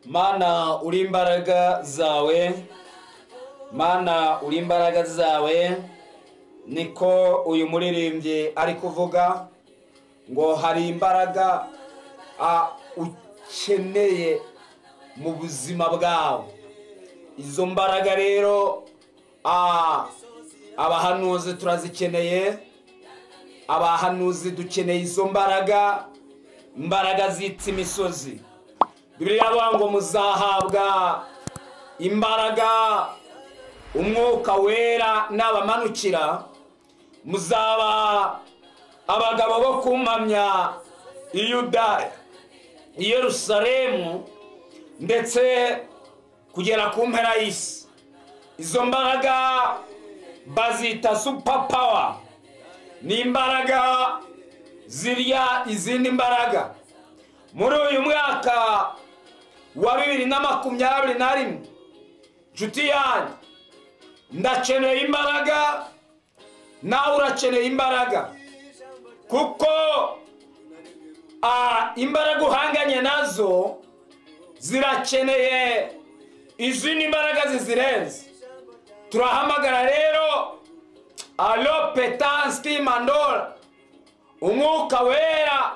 Mana uri imbaraga zawe, Mana uri imbaraga zawe, niko uyu muririmbyi ari kuvuga ngo hari imbaraga ukeneye mu buzima bwawe. Izo mbaraga rero abahanuzi turazikeneye, abahanuzi dukeneye izo mbaraga, imbaraga zitsa imisozi. Bibiliya ivuga ngo muzahabwa imbaraga umwuka wera nabamanukira, muzaba abagabo bo kumpamya i Yuda, i Yerusalemu ndetse kugera ku mpera y'isi. Izo mbaraga bazita super power, ni imbaraga zirya izindi mbaraga. Muri uyu mwaka wa 2021 nshuti yanjye, ndakeneye imbaraga, nawe urakeneye imbaraga, kuko imbaraga uhanganye nazo zirakeneye izindi mbaraga zizirenze. Turahamagara rero alo petanski mandora, umwuka wera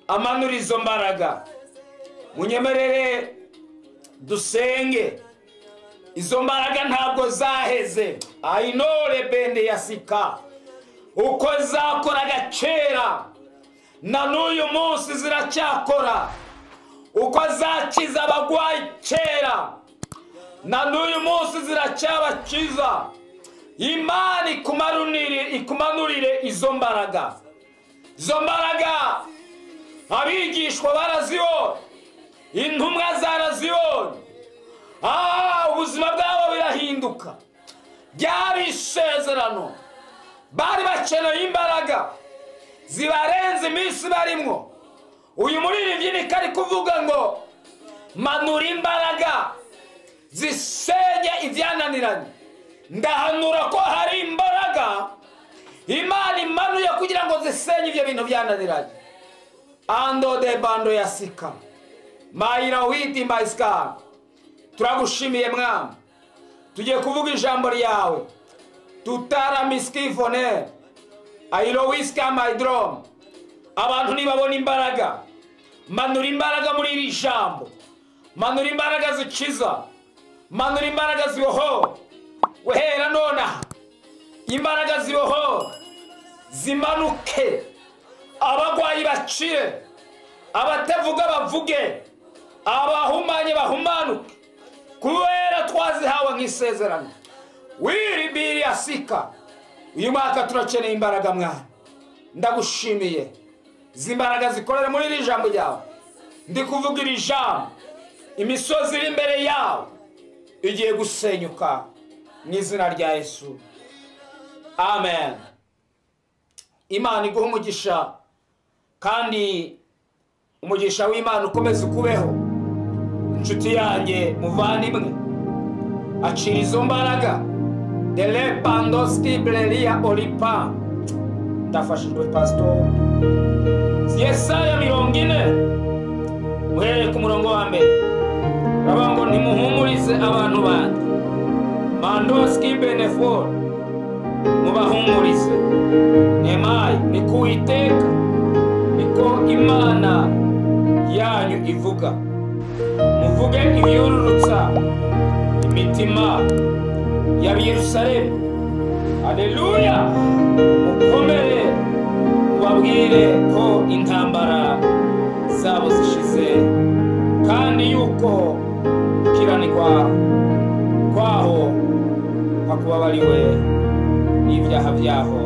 amanura izo mbaraga. Munyemerere dusenge. Izo mbaraga ntabwo zaheze. Ainole bende yasika uko zakoraga kera na n'uyu munsi ziracyakora. Uko zakiza abagwayi kera na n'uyu munsi ziracyabakiza. Imana ikumanurire izo mbaraga. Izo mbaraga abigishwa barazibona, intumwa zarazibona. Ubuzima bwabo birahinduka. Byari isezerano, bari bakeneye imbaraga zibarenze iminsi barimwo. Uyu muririmbyi niko ari kuvuga ngo manura imbaraga zisenye ibyananiranye. Ndahanura ko hari imbaraga Imana imanuye kugira ngo zisenye ibyo bintu byananiranye. Ando de bando yasika mayira witi maiska. Turagushimiye Mwami, tugiye kuvuga ijambo ryawe. Tutara miskifone ayiro wiska maidrom. Abantu nibabona imbaraga, manura imbaraga muri iri jambo, manura imbaraga zikiza, manura imbaraga ziboho. Wehera nona imbaraga ziboho zimanuke, abagwayi bacire, abatavuga bavuge, abahumanye bahumanuke, kubera twazihawe nk'isezerano. Wiribiri asika. Uyu mwaka turakeneye imbaraga Mwana. Ndagushimiye. Zimbaraga zikorera muri iri jambo ryawe. Ndi kuvuga iri jambo, imisozi iri imbere yawe igiye gusenyuka mu izina rya Yesu. Amen. Imana iguhe umugisha, kandi umugisha w'Imana ukomeze kubeho. Inshuti yanjye, muvandimwe, acira izo mbaraga. Dele pandoski bleria olipa. Ndafashijwe pastor. Yesaya 40 uhereye ku murongo wa mbere. Ravuga ngo nimuhumurize abantu bandi. Mandoski benefor, mubahumurize. Nemayi ni kuwiteka, niko Imana yanyu ivuga. Muvuge ibiyururutsa imitima ya Yerusalemu. Haleluya. Mukomere mubabwire ko intambara zabo zishize, kandi yuko gukiranirwa kwaho hakubabariwe, n'ibyaha byaho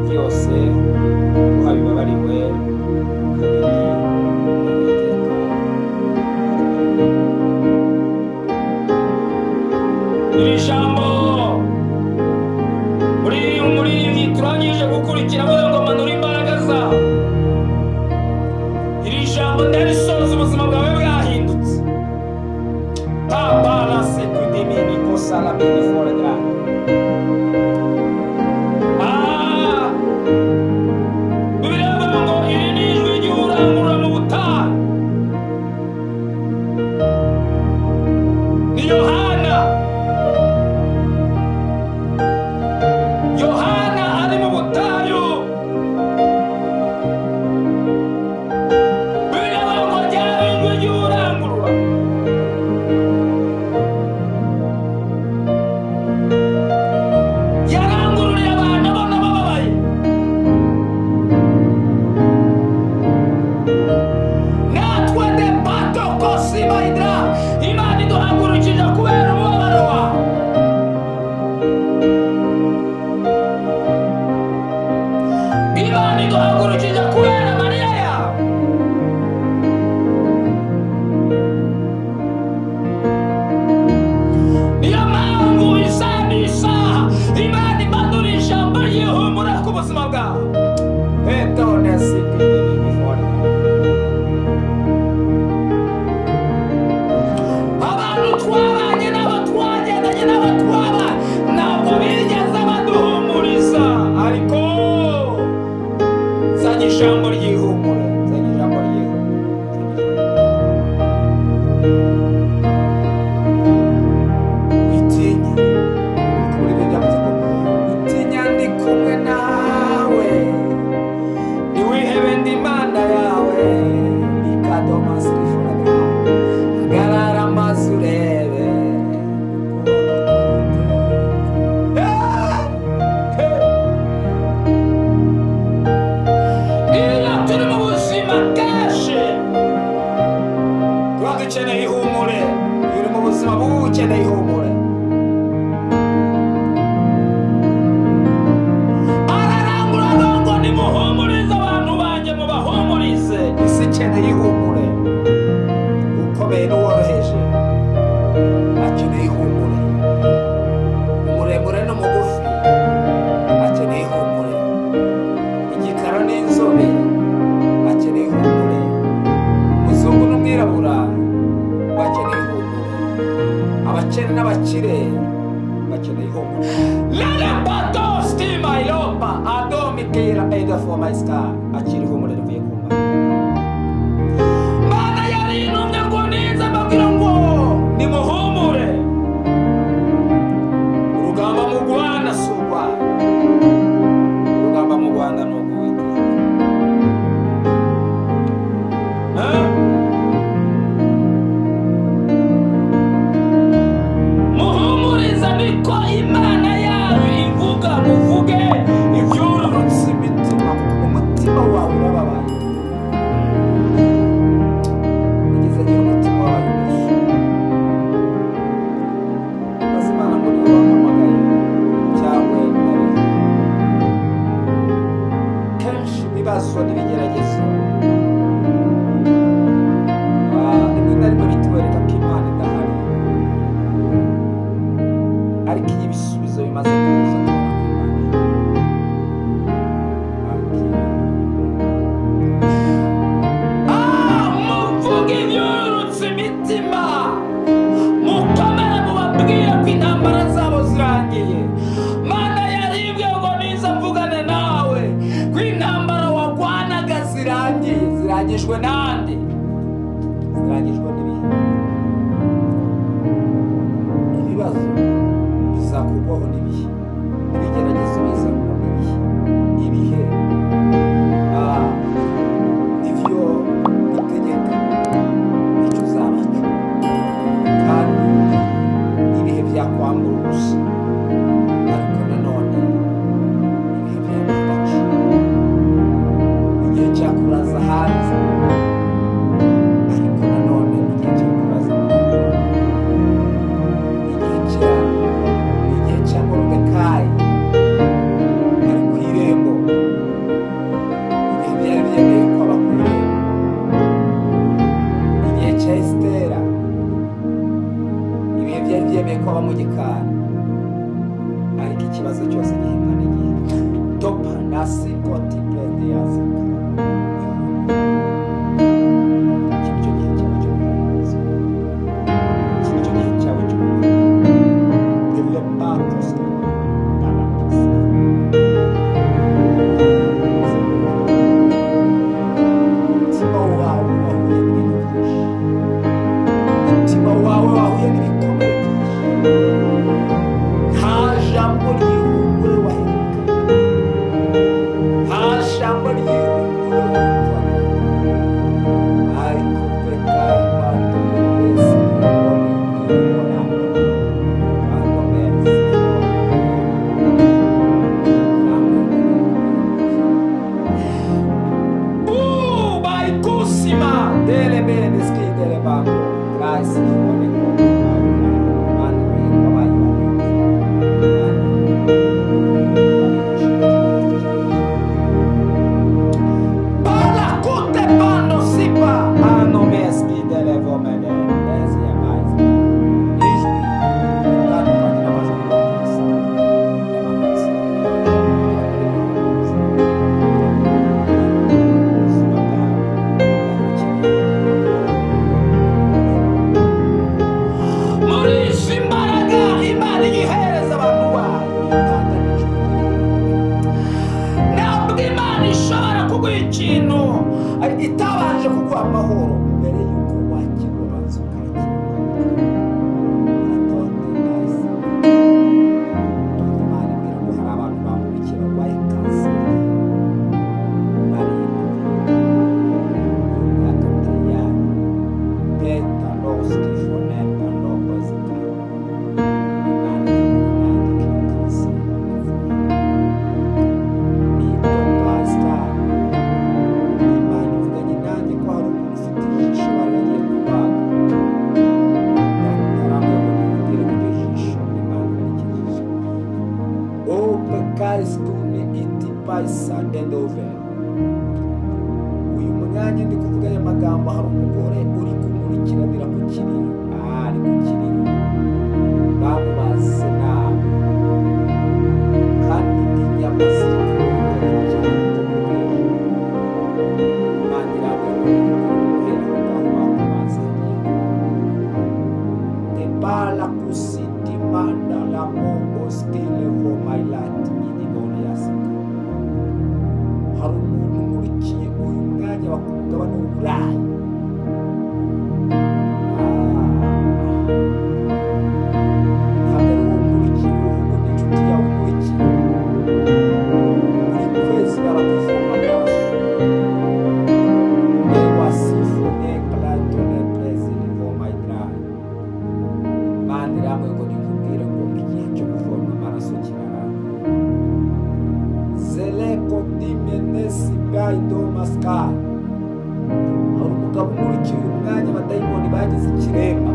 byose habibabariwe kabiri n'Uwiteka. Iri jambo muri turangije gukurikira ngo manura imbaraga zawe. Iri jambo ndarisoza ubuzima bwawe bwahindutse. Tabala sekudimini kosala bini foredra. Bibiliya ivuga ngo iri ni ijwi ry'urangurura mu butayu. dukeneye ihumure. Uri mu buzima bubi ukeneye ihumure. Ararangura ngo nimuhumurize abantu banjye, mubahumurize. Isi ikeneye ihumure. Ukomeye n'uworoheje akeneye ihumure. Umuremure n'umugufi akeneye ihumure. Igikara n'inzobe akeneye ihumure. Umuzungu n'umwirabura bakeneye ihumure. Abakene n'abakire bakeneye ihumure. Lele bato stima ilopa adomi kera eda for my star. Akiri ihumure rivuye ku Mana. Mana yari intumye ngo nize mbabwira ngo nimuhumure. Urugamba mu Rwanda si urwana. Urugamba mu Rwanda ni urw'Uwiteka. Muhumuriza niko Imana yawe ivuga. Muvuge ibyururutse imitima, kuko umutima wawe urababaye. Igeze agira umutima wawe mwinshi. Maze Imana ngo niwe wampamagaye cyangwa nariho. Kenshi ibibazo n'ibigeragezo rimwe na rimwe bitwereka ko Imana idahari, ariko iyo ibisubizo bimaze kuza tubona ko Imana muvuge ibyururutse imitima, mukomere mubabwire ko intambara zabo zirangiye. Mana yaribwiye ngo niza mvugane nawe ko intambara wagwanaga zirangiye. Zirangijwe nande? Zirangijwe n'ibihe. Ibibazo bizakurwaho n'ibihe. Ibigeragezo bizakurwaho n'ibihe. Ibihe nivyo bitegeka icyo uzaba cyo, kandi ibihe byakwambura ubusa, ariko nanone ibihe byaguha agaciro. Igihe cyakuraza hanze, ariko nanone igihe cyakuraza mu nzu. Igihe cya Moridekayi ari ku irembo, ibihe byari byemeye ko aba ku irembo. Igihe cya Esitera, ibihe byari byemeye ko aba mu gikari, ariko ikibazo cyose gihimwa n'igihe. Topa nasi koti plede yazika. Iki nicyo gihe cyawe cyo guhumuriza. Iki nicyo gihe cyawe cyo guhumuriza. Dele patos dalapas. Umutima wawe wahuye n'ibintu byinshi. Umutima wawe wahuye n'ibikomere byinshi. Nta jambo ry'ihumure waheruka. Nta jambo ry'ihumure wumva. Ariko pekari wato mwese mboni n'ibonamo. Kandi mwese Baikusima dele bene skidele bambo. Grazie buone come mani kabayo. Bala kute bando sipa ano meski dele vomene. Ezi mais. Isti tanto patina mais coisa. bakurikiranira ku kiriro ari ku kiriro bamubaze nabi kandi inyama ziri kuruta Imana irabona aho bamubaze Tebala kusiti manda la mongo skele for my light idiboliasika hari umuntu ukurikiye uyu mwanya wa ku mugabane w'Uburayi ntabwo ari uwo nkurikiye ahubwo ni inshuti yawe ukurikiye buri kwezi barakuvoma amaraso wasifume platone prezili for my drive Imana iramwe ngo nikubwire ngo igihe cyo kuvoma amaraso kiraranga zeleko dimenesi gaido maskai hari umugabo umurikiye uyu mwanya abadayimoni bagize ikiremba